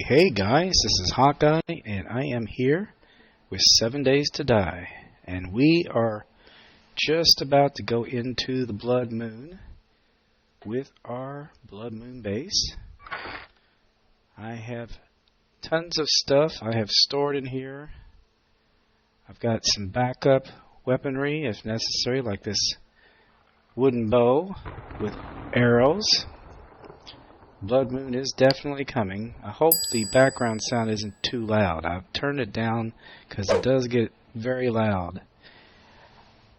Hey guys, this is Hawkeye, and I am here with 7 Days to Die, and we are just about to go into the Blood Moon with our Blood Moon base. I have tons of stuff I have stored in here. I've got some backup weaponry if necessary, like this wooden bow with arrows. Blood Moon is definitely coming. I hope the background sound isn't too loud. I've turned it down because it does get very loud.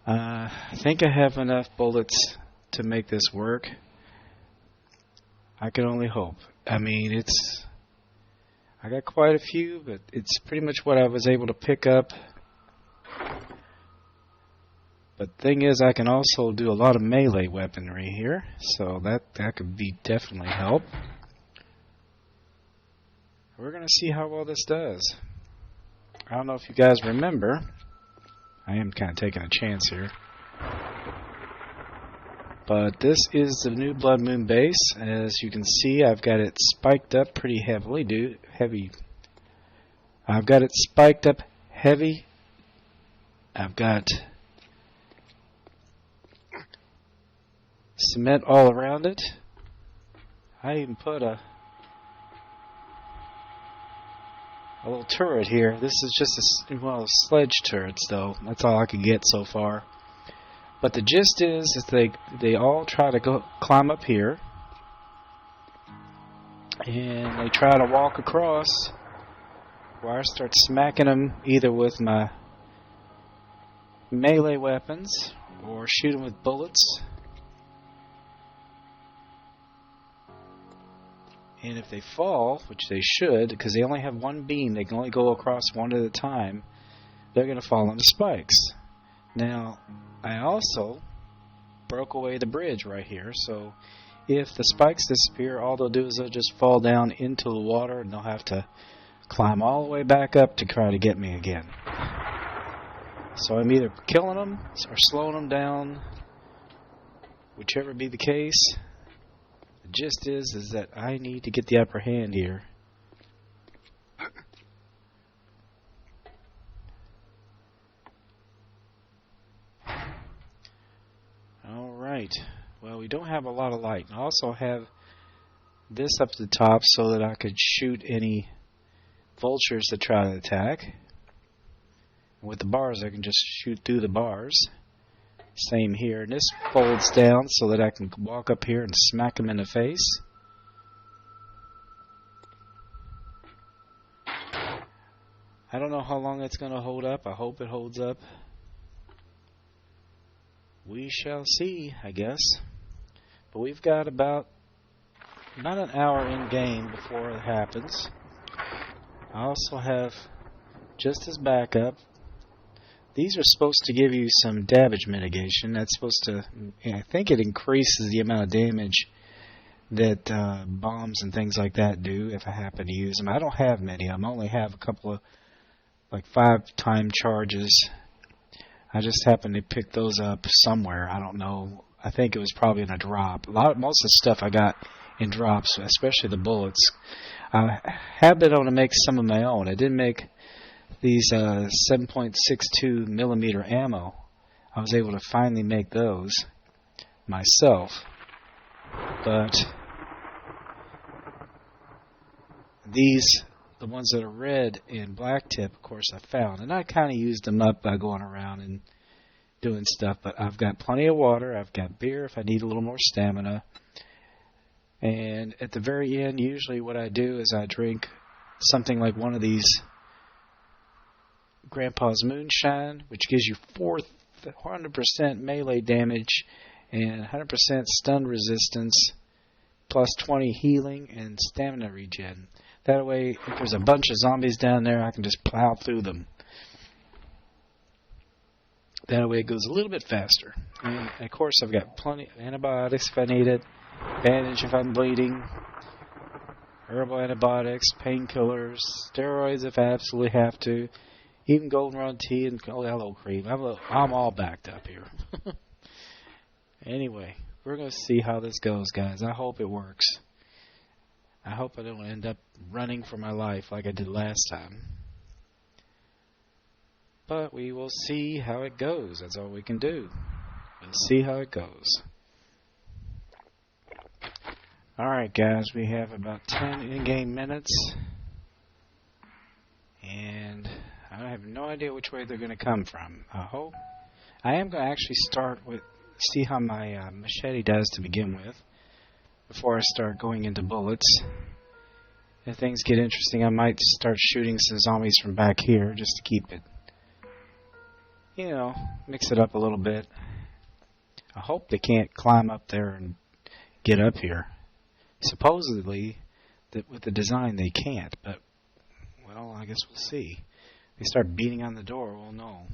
I think I have enough bullets to make this work. I can only hope. I mean, I got quite a few, but it's pretty much what I was able to pick up. But the thing is, I can also do a lot of melee weaponry here, so that could be definitely help. We're going to see how well this does. I don't know if you guys remember. I am kind of taking a chance here. But this is the new Blood Moon base. As you can see, I've got it spiked up pretty heavily, I've got it spiked up heavy. I've got cement all around it. I even put a little turret here. This is just sledge turrets though. That's all I can get so far. But the gist is they all try to climb up here, and they try to walk across where I start smacking them either with my melee weapons or shoot them with bullets. And if they fall, which they should, because they only have one beam, they can only go across one at a time, they're going to fall into spikes. Now, I also broke away the bridge right here, so if the spikes disappear, all they'll do is they'll just fall down into the water, and they'll have to climb all the way back up to try to get me again. So I'm either killing them or slowing them down, whichever be the case. The gist is that I need to get the upper hand here. Alright, well, we don't have a lot of light. I also have this up at the top so that I could shoot any vultures that try to attack. And with the bars, I can just shoot through the bars. Same here. And this folds down so that I can walk up here and smack them in the face. I don't know how long it's going to hold up. I hope it holds up. We shall see, I guess. But we've got about not an hour in game before it happens. I also have just as backup. These are supposed to give you some damage mitigation. That's supposed to, I think it increases the amount of damage that bombs and things like that do if I happen to use them. I don't have many. I only have a couple of, like 5-time charges. I just happened to pick those up somewhere. I don't know. I think it was probably in a drop. Most of the stuff I got in drops, especially the bullets. I have been able to make some of my own. I did make these 7.62 millimeter ammo. I was able to finally make those myself, but these, the ones that are red and black tip, of course, I found. And I kind of used them up by going around and doing stuff. But I've got plenty of water. I've got beer if I need a little more stamina. And at the very end, usually what I do is I drink something like one of these Grandpa's Moonshine, which gives you 400% melee damage and 100% stun resistance, plus 20 healing and stamina regen. That way, if there's a bunch of zombies down there, I can just plow through them. That way it goes a little bit faster. And of course, I've got plenty of antibiotics if I need it, bandage if I'm bleeding, herbal antibiotics, painkillers, steroids if I absolutely have to, even goldenrod tea and aloe cream. I'm all backed up here. Anyway, we're going to see how this goes, guys. I hope it works. I hope I don't end up running for my life like I did last time. But we will see how it goes. That's all we can do. We'll see how it goes. Alright, guys. We have about 10 in-game minutes. And I have no idea which way they're going to come from. I am going to actually start with, see how my machete does to begin with, before I start going into bullets. If things get interesting, I might start shooting some zombies from back here, just to keep it, you know, mix it up a little bit. I hope they can't climb up there and get up here. Supposedly, with the design, they can't, but, well, I guess we'll see. If they start beating on the door, we'll know.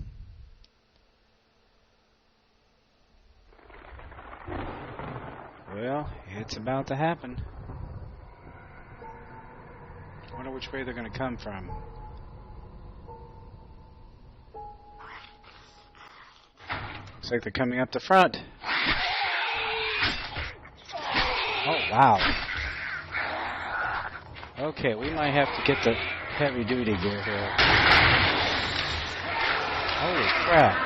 Well, it's about to happen. I wonder which way they're going to come from. Looks like they're coming up the front. Oh, wow. Okay, we might have to get the heavy-duty gear here. Holy crap.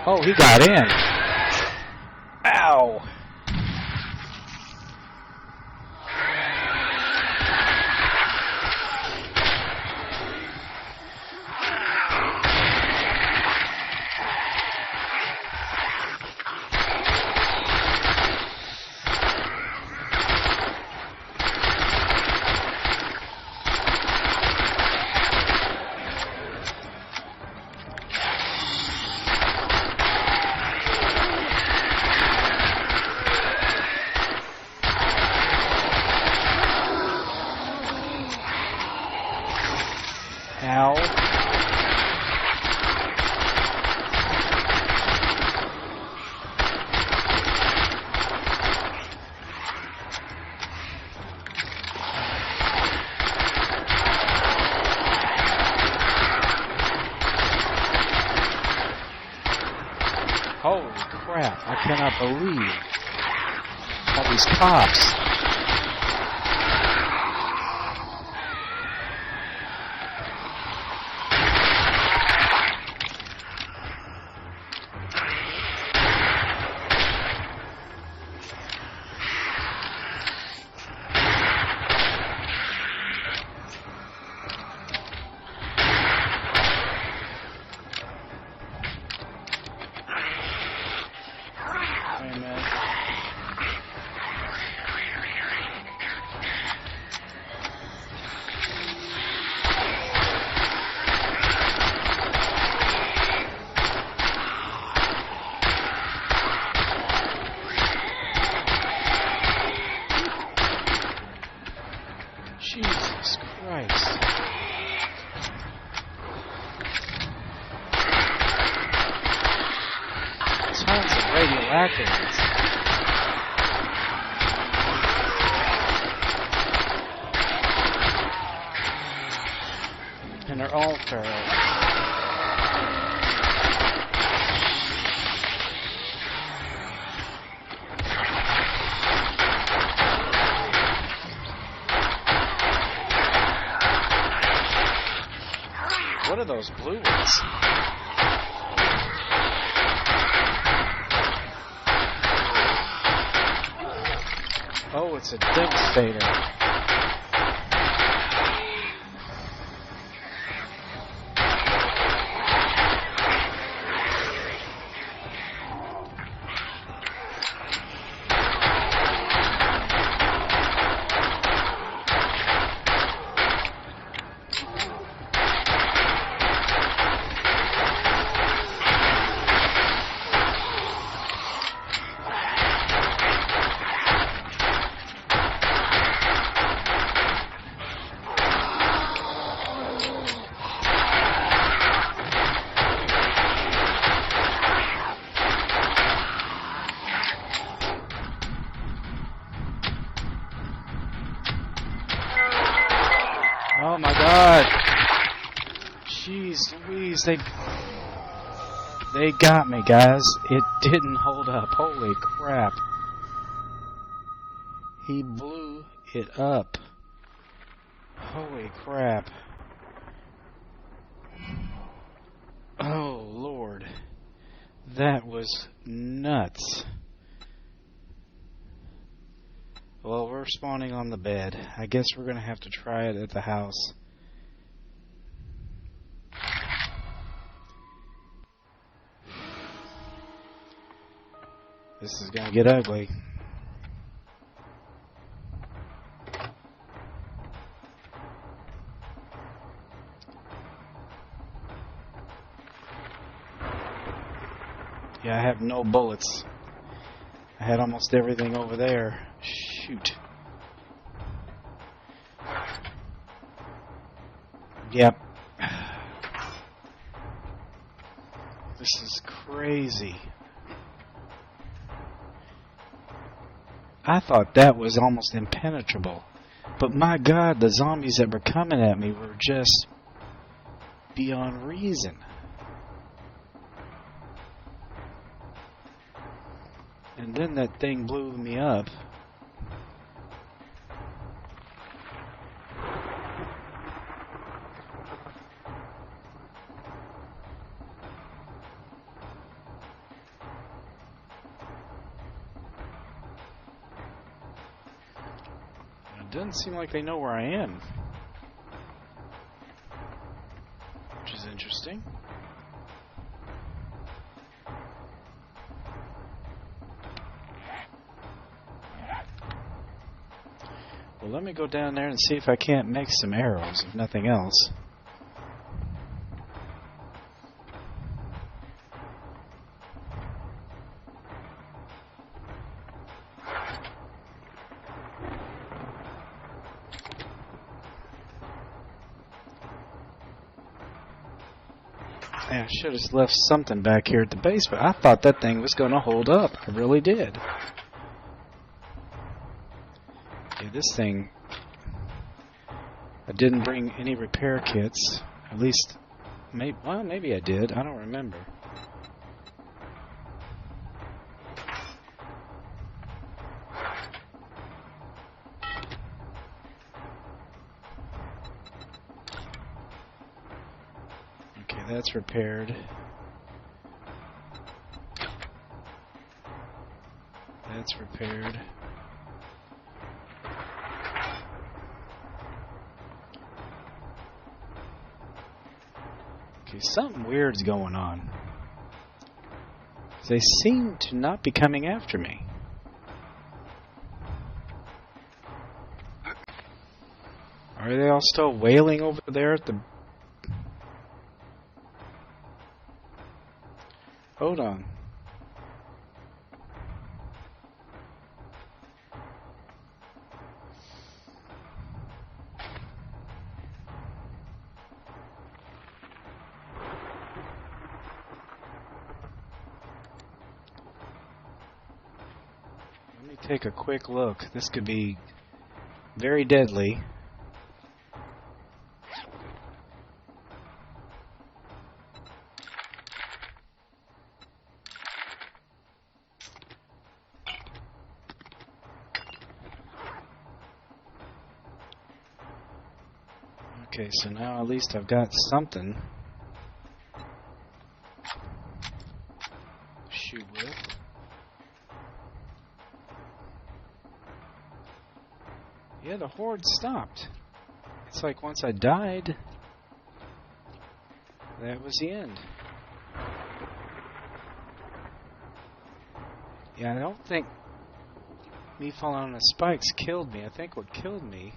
Oh, he got in. Ow. Ow. Holy crap, I cannot believe all these cops. Jesus Christ. Tons of radioactives. And they're all feral. What are those blue ones? it's a devastator. Oh my God! Jeez Louise, they got me, guys. It didn't hold up. Holy crap! He blew it up. Holy crap! Oh Lord, that was nuts. Well, we're spawning on the bed. I guess we're going to have to try it at the house. This is going to get ugly. Yeah, I have no bullets. I had almost everything over there. Shoot. Yep. This is crazy. I thought that was almost impenetrable. But my God, the zombies that were coming at me were just beyond reason. And then that thing blew me up. It doesn't seem like they know where I am, which is interesting. Well, let me go down there and see if I can't make some arrows, if nothing else. I should have left something back here at the base, but I thought that thing was going to hold up. I really did. Okay, this thing... I didn't bring any repair kits. At least... maybe I did. I don't remember. That's repaired. That's repaired. Okay, something weird's going on. They seem to not be coming after me. Are they all still wailing over there at the... Hold on. Let me take a quick look. This could be very deadly. Okay, so now at least I've got something to shoot with. Yeah, the Horde stopped. It's like once I died, that was the end. Yeah, I don't think me falling on the spikes killed me. I think what killed me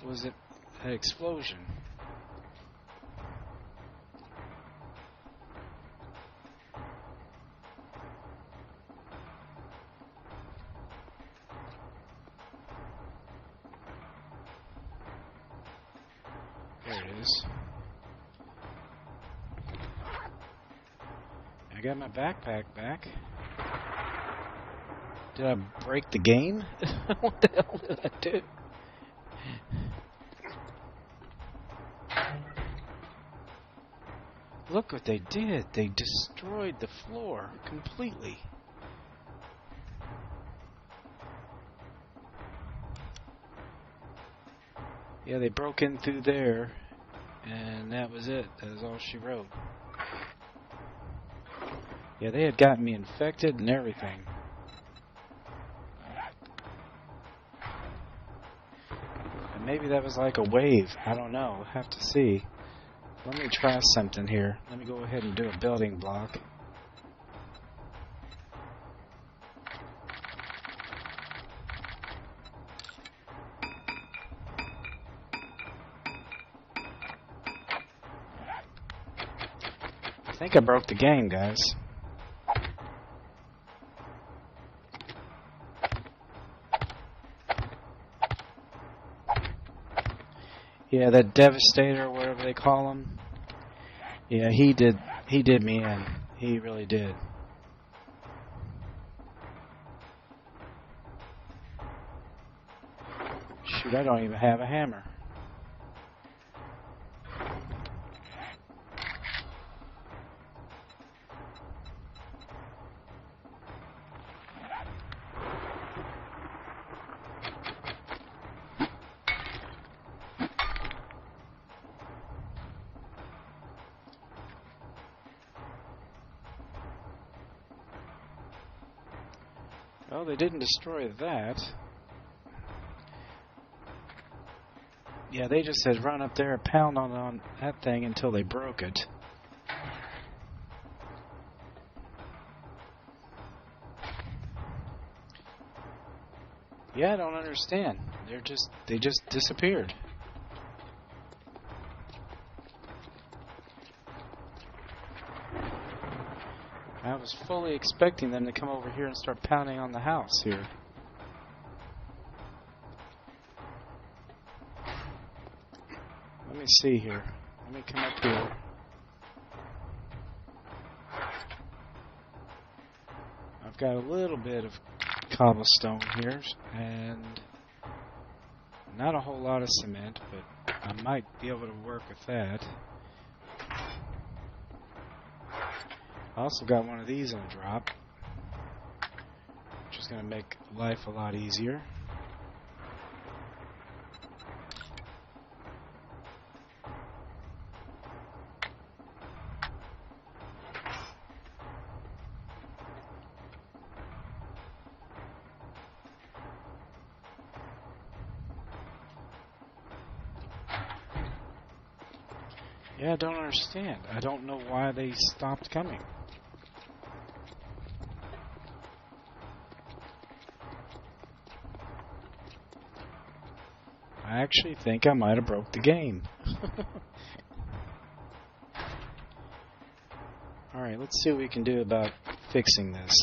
was an explosion. There it is. I got my backpack back. Did I break the game? What the hell did I do? Look what they did. They destroyed the floor completely. Yeah, they broke in through there, and that was it. That was all she wrote. Yeah, they had gotten me infected and everything. And maybe that was like a wave. I don't know. We'll have to see. Let me try something here. Let me go ahead and do a building block. I think I broke the game, guys. Yeah, that Devastator, or whatever they call him. Yeah, he did me in. He really did. Shoot, I don't even have a hammer. Well, they didn't destroy that. Yeah, they just said run up there and pound on that thing until they broke it. Yeah, I don't understand. They just disappeared. I was fully expecting them to come over here and start pounding on the house here. Let me see here. Let me come up here. I've got a little bit of cobblestone here and not a whole lot of cement, but I might be able to work with that. I also got one of these on a drop, which is going to make life a lot easier. Yeah, I don't understand. I don't know why they stopped coming. I actually think I might have broke the game. Alright, let's see what we can do about fixing this.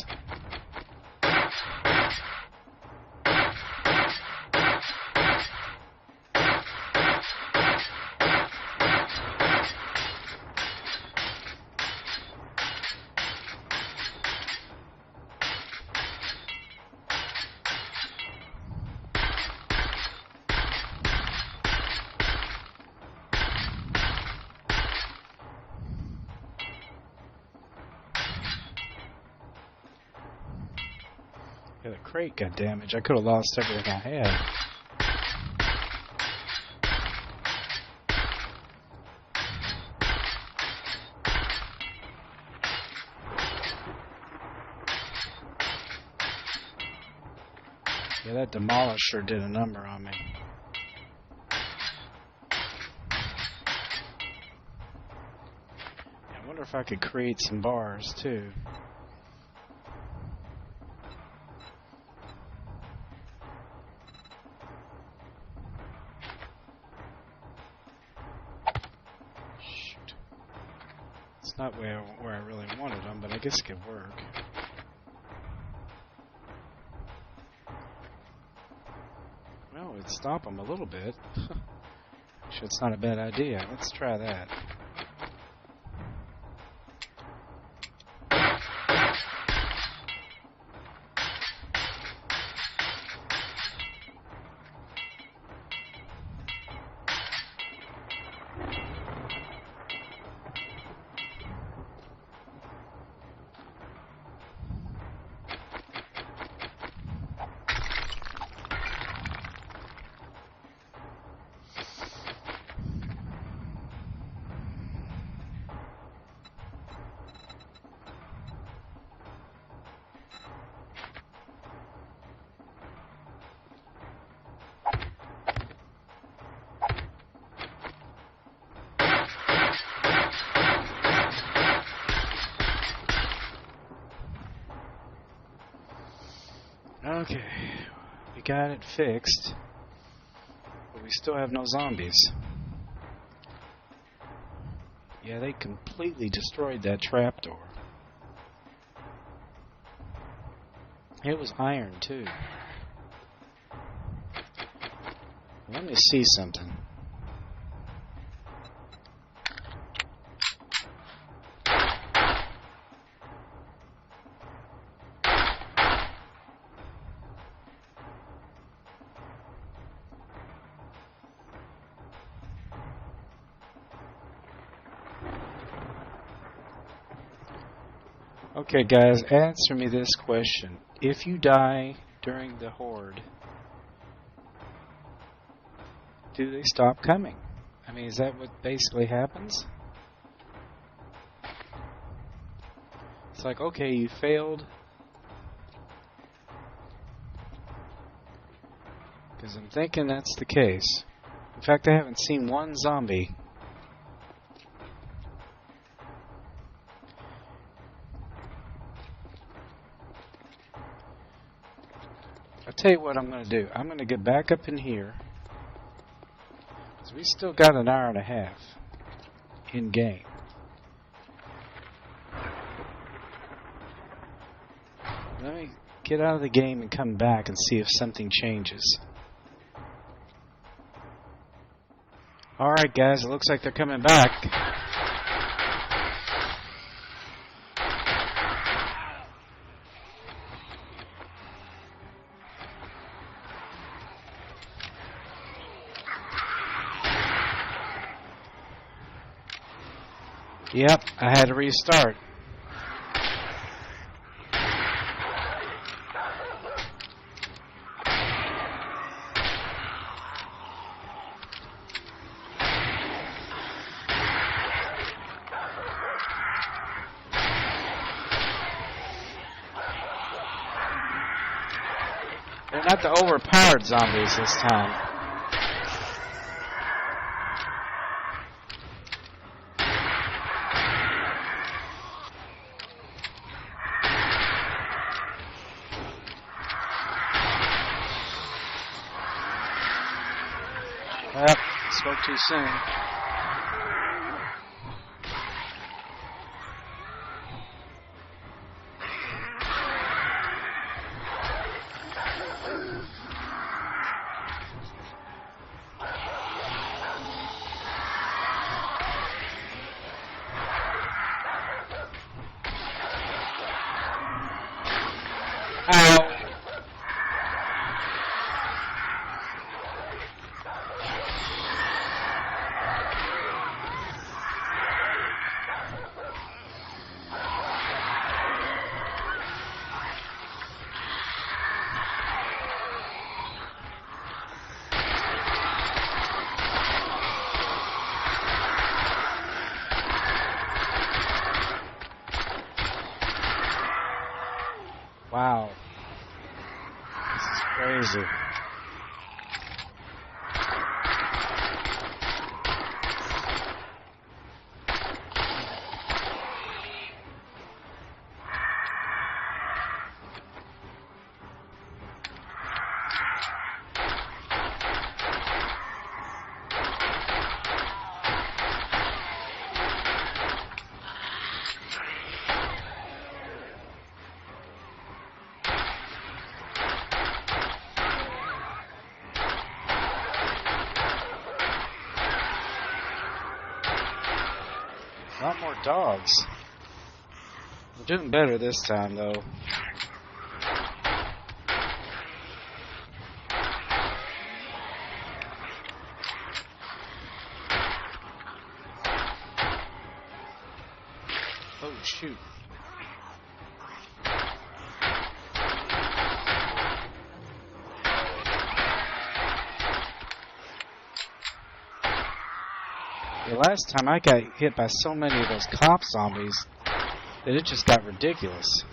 Yeah, the crate got damaged. I could have lost everything I had. Yeah, that demolisher did a number on me. I wonder if I could create some bars too. Shoot. It's not where I really wanted them, but I guess it could work. Well, it'd stop them a little bit. Actually, it's not a bad idea. Let's try that. Okay, we got it fixed, but we still have no zombies. Yeah, they completely destroyed that trapdoor. It was iron, too. Let me see something. Okay, guys, answer me this question. If you die during the Horde, do they stop coming? I mean, is that what basically happens? It's like, okay, you failed. Because I'm thinking that's the case. In fact, I haven't seen one zombie. I'll tell you what I'm going to do. I'm going to get back up in here. Because we still got an hour and a half in game. Let me get out of the game and come back and see if something changes. Alright guys, it looks like they're coming back. Yep, I had to restart. They're not the overpowered zombies this time. Well, spoke too soon. Ow. Wow. This is Crazy. A lot more dogs. We're doing better this time, though. Oh, shoot. The last time I got hit by so many of those cop zombies that it just got ridiculous.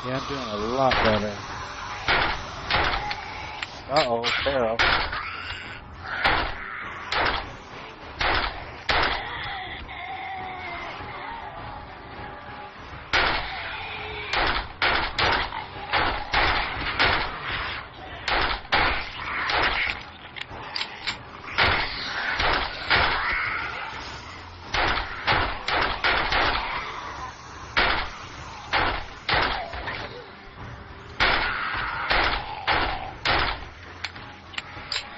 Yeah, I'm doing a lot better. Uh-oh, Pharaoh.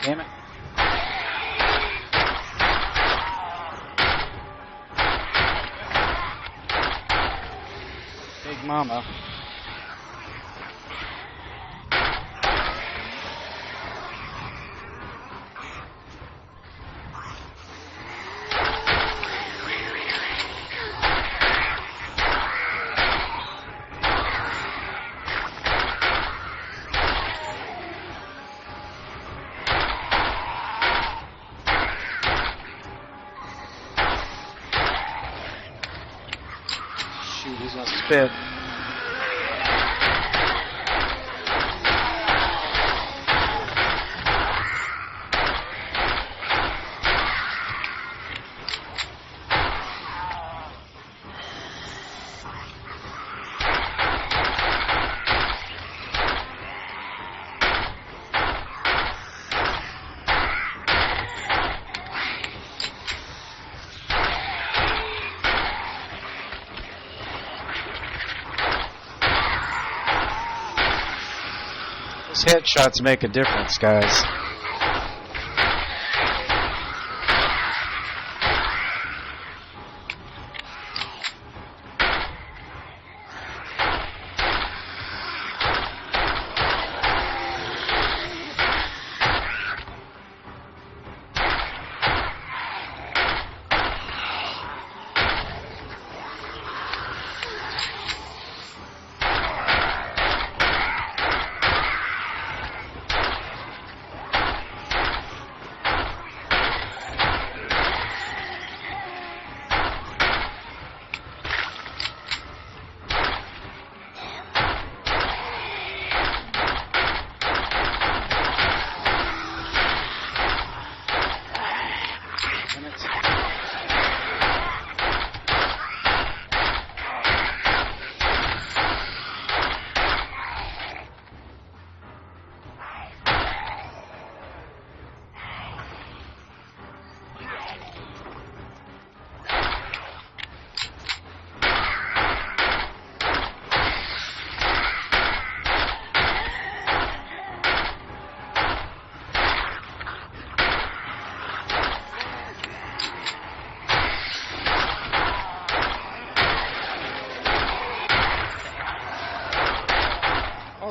Damn it. Big Mama. Shoot, he's gonna spit. Those headshots make a difference, guys.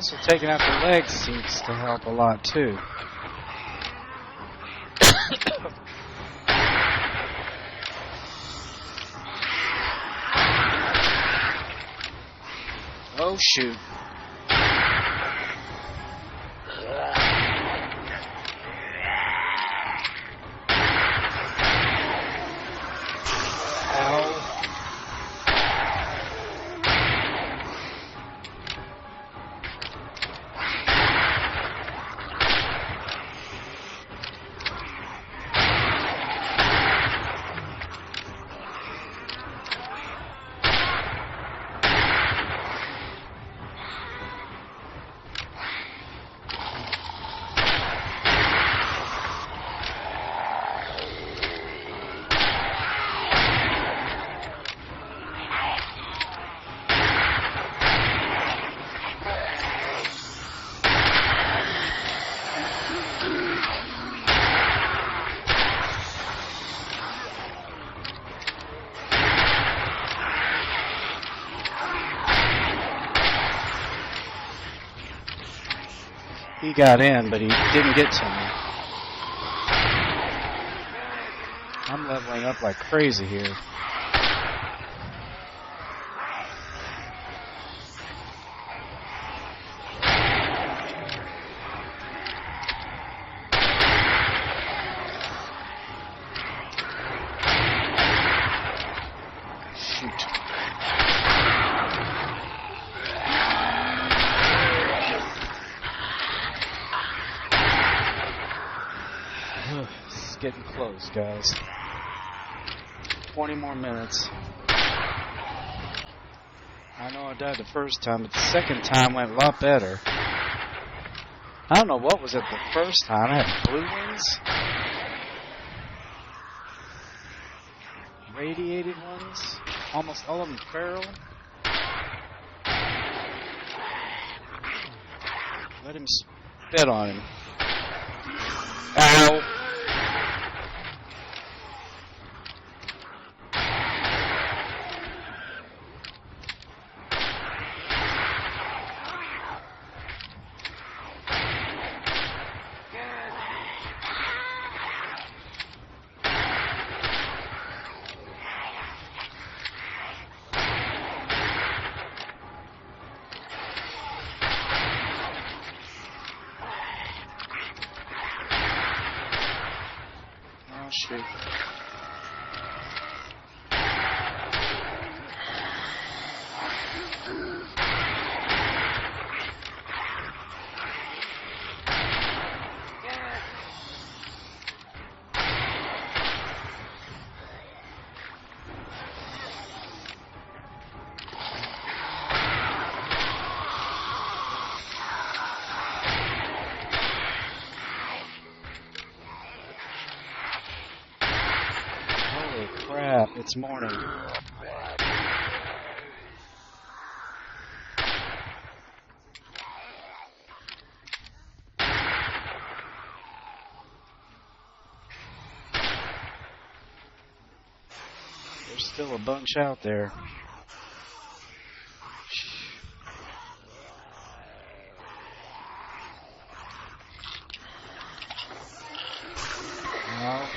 Also, taking out the legs seems to help a lot too. Oh shoot. He got in, but he didn't get to me. I'm leveling up like crazy here. Shoot. It's getting close, guys. 20 more minutes. I know I died the first time, but the second time went a lot better. I don't know what was it the first time. I had blue ones. Irradiated ones. Almost all of them feral. Let him spit on him. Ow! Oh, shoot. Crap, it's morning. There's still a bunch out there. Well,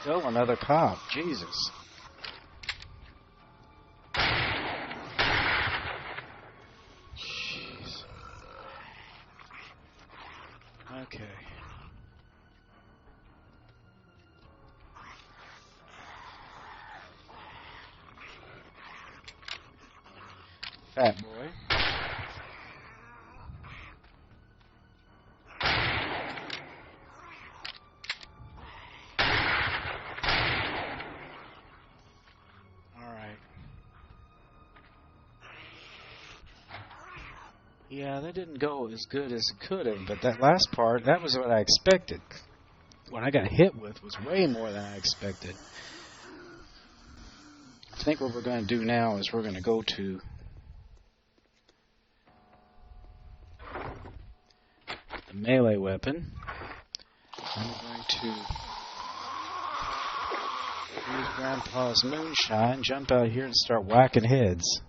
still another cop. Jesus. Jeez. Okay. Fat boy. Yeah, that didn't go as good as it could have, but that last part, that was what I expected. What I got hit with was way more than I expected. think what we're going to do now is we're going to go to the melee weapon. I'm going to use Grandpa's moonshine, jump out here and start whacking heads.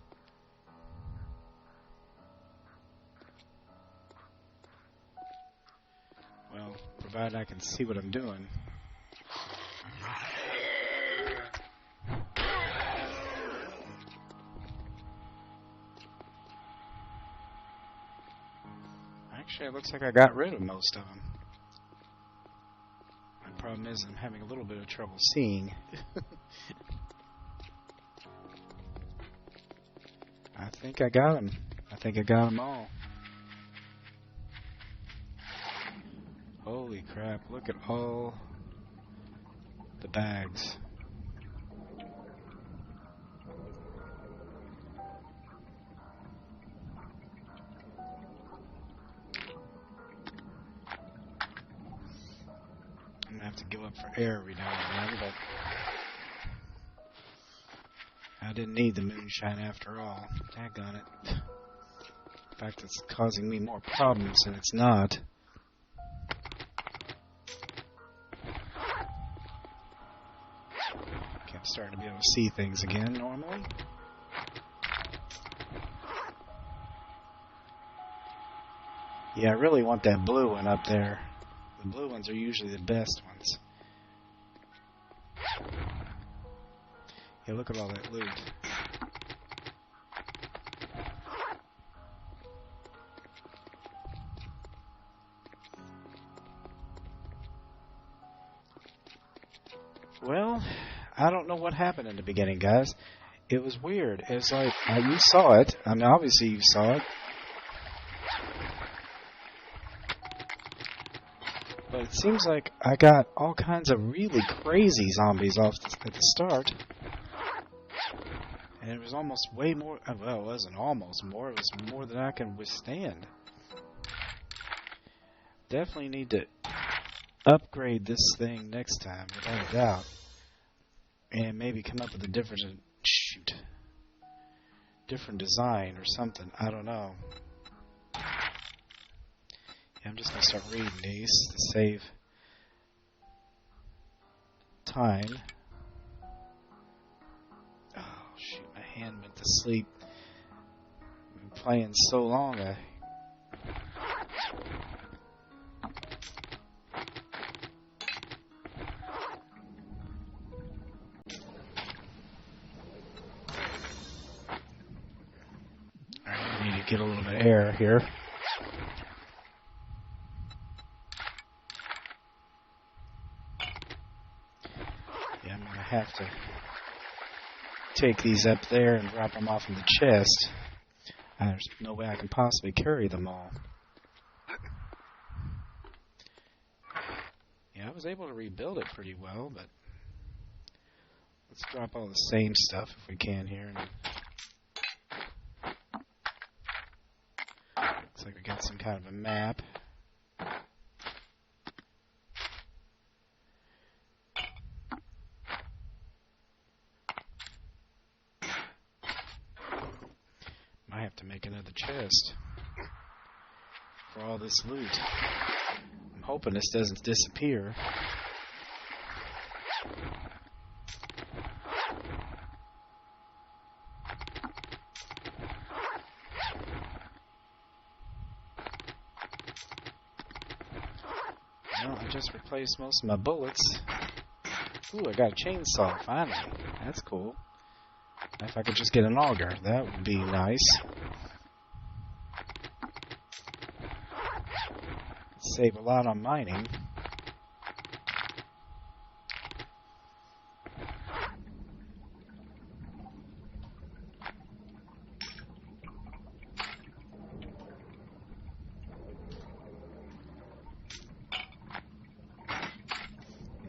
Well, provided I can see what I'm doing. Actually, it looks like I got rid of most of them. My problem is I'm having a little bit of trouble seeing. I think I got them. I think I got them all. Holy crap, look at all the bags. I'm gonna have to give up for air every now and then, but I didn't need the moonshine after all. Daggone it. In fact, it's causing me more problems than it's not. Okay, I'm starting to be able to see things again normally. Yeah, I really want that blue one up there. The blue ones are usually the best ones. Yeah, look at all that loot. Well, I don't know what happened in the beginning, guys. It was weird. It was like, you saw it. I mean, obviously you saw it. But it seems like I got all kinds of really crazy zombies off at the start. And it was almost way more, well, it wasn't almost more, it was more than I can withstand. Definitely need to upgrade this thing next time, without a doubt. And maybe come up with a different design or something, I don't know. I'm just going to start reading these to save time. Oh, shoot, my hand went to sleep. I've been playing so long, I need to get a little bit of air here. Have to take these up there and drop them off in the chest. There's no way I can possibly carry them all. Yeah, I was able to rebuild it pretty well, but let's drop all the same stuff if we can here. Looks like we got some kind of a map. I have to make another chest for all this loot. I'm hoping this doesn't disappear. Well, I just replaced most of my bullets. Ooh, I got a chainsaw, finally. That's cool. If I could just get an auger, that would be nice. Save a lot on mining.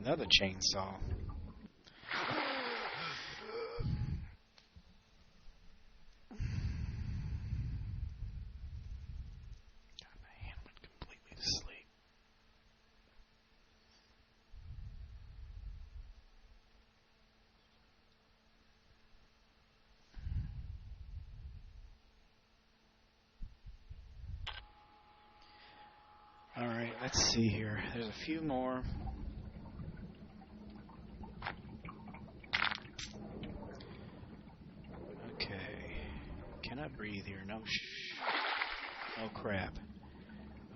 Another chainsaw. Let's see here. There's a few more. Okay. Cannot breathe here. No no crap.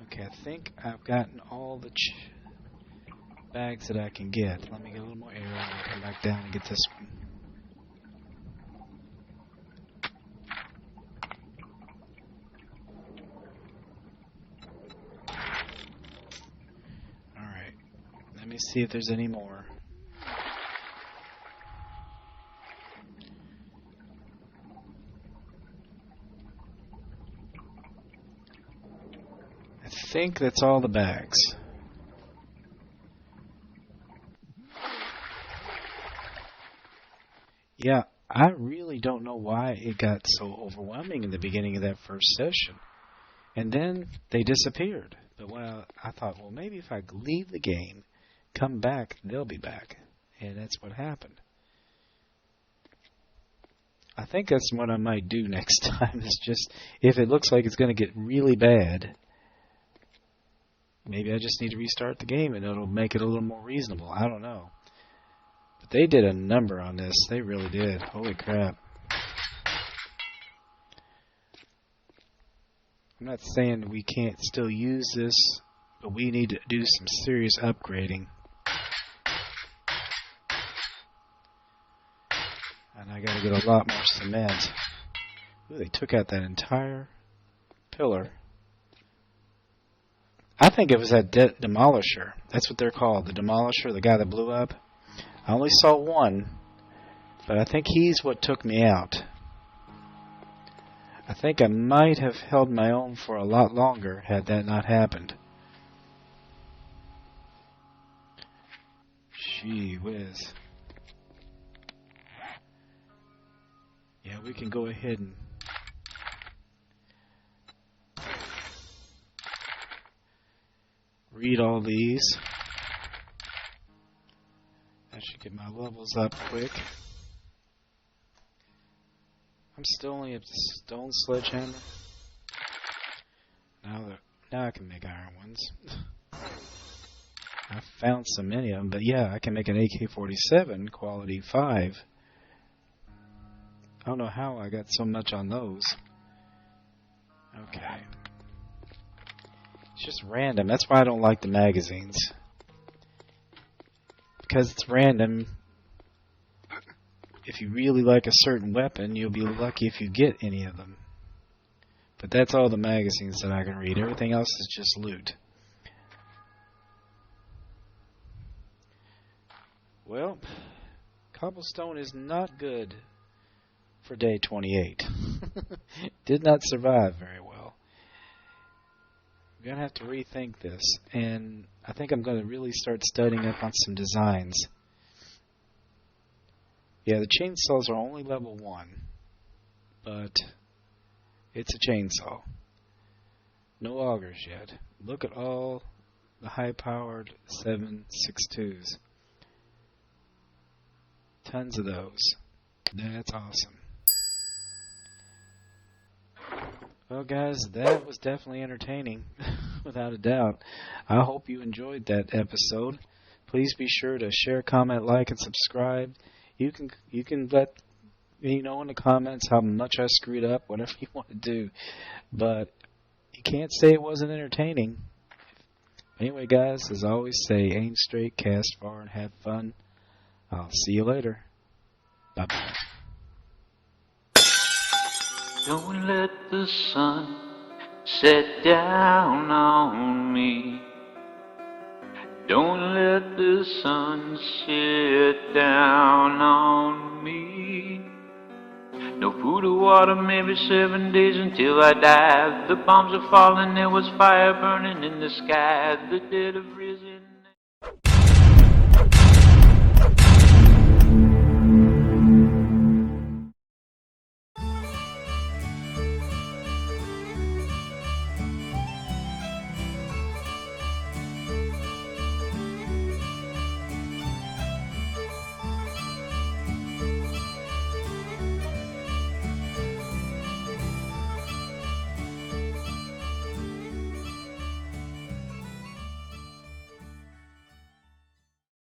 Okay, I think I've gotten all the bags that I can get. Let me get a little more air and I'll come back down and get this one. Alright. Let me see if there's any more. I think that's all the bags. Yeah, I really don't know why it got so overwhelming in the beginning of that first session. And then they disappeared. But I thought, well, maybe if I leave the game, come back, they'll be back. And that's what happened. I think that's what I might do next time. Is just, if it looks like it's going to get really bad, maybe I just need to restart the game and it'll make it a little more reasonable. I don't know. But they did a number on this. They really did. Holy crap. I'm not saying we can't still use this, but we need to do some serious upgrading. And I gotta get a lot more cement. Ooh, they took out that entire pillar. I think it was that demolisher. That's what they're called, the demolisher, the guy that blew up. I only saw one, but I think he's what took me out. I think I might have held my own for a lot longer had that not happened. Gee whiz. Yeah, we can go ahead and read all these. I should get my levels up quick. I'm still only at the stone sledgehammer. Now I can make iron ones. I found so many of them, but yeah, I can make an AK-47 quality 5. I don't know how I got so much on those. Okay. It's just random. That's why I don't like the magazines. Because it's random. If you really like a certain weapon, you'll be lucky if you get any of them. But that's all the magazines that I can read. Everything else is just loot. Well, cobblestone is not good for day 28. Did not survive very well. I'm going to have to rethink this. And I think I'm going to really start studying up on some designs. Yeah, the chainsaws are only level 1, but it's a chainsaw. No augers yet. Look at all the high-powered 7.62s. Tons of those. That's awesome. Well, guys, that was definitely entertaining, without a doubt. I hope you enjoyed that episode. Please be sure to share, comment, like, and subscribe. You can let me know in the comments how much I screwed up, whatever you want to do. But you can't say it wasn't entertaining. Anyway, guys, as I always say, aim straight, cast far, and have fun. I'll see you later. Bye-bye. Don't let the sun set down on me. Don't let the sun sit down on me. No food or water, maybe 7 days until I die. The bombs are falling, there was fire burning in the sky. The dead of